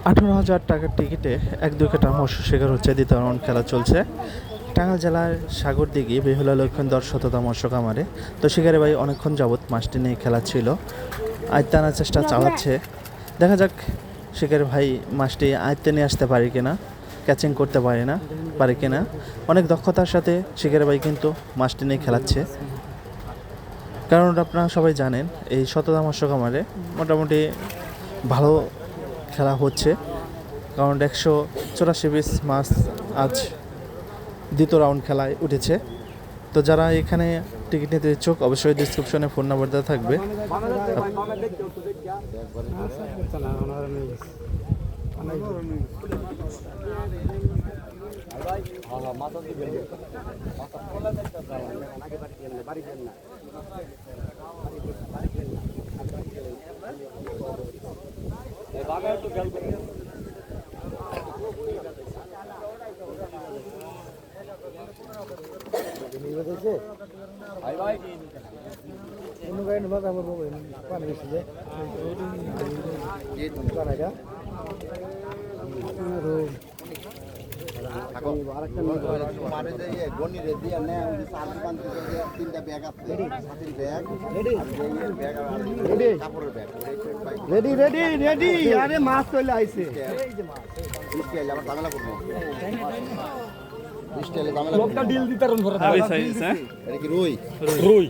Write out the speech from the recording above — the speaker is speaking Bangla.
18,000 টাকার টিকিটে 1-2 কাটা মৎস্য শিকার হচ্ছে দ্বিতীয় রাউন্ড খেলা চলছে টাঙ্গাইল জেলার সাগরদিঘি বেহুলা লক্ষণদর শততা মৎস্য কামারে। তো শিকারে ভাই অনেকক্ষণ যাবৎ মাছটি নিয়ে খেলা ছিল, আয়ত্তে আনার চেষ্টা চালাচ্ছে। দেখা যাক শিকারে ভাই মাছটি আয়ত্তে নিয়ে আসতে পারে কিনা, ক্যাচিং করতে পারে কিনা। অনেক দক্ষতার সাথে শিকারে ভাই কিন্তু মাছটি নিয়ে খেলাচ্ছে, কারণ আপনারা সবাই জানেন এই শততা মৎস্য কামারে মোটামুটি ভালো খেলা হচ্ছে, কারণ 184 পিস মাছ আজ দ্বিতীয় রাউন্ড খেলায় উঠেছে। তো যারা এখানে টিকিট নিতে ইচ্ছুক অবশ্যই ডিসক্রিপশনে ফোন নাম্বার দেওয়া থাকবে। আরে মাছ চলে আইছে ডিল দিতে রুই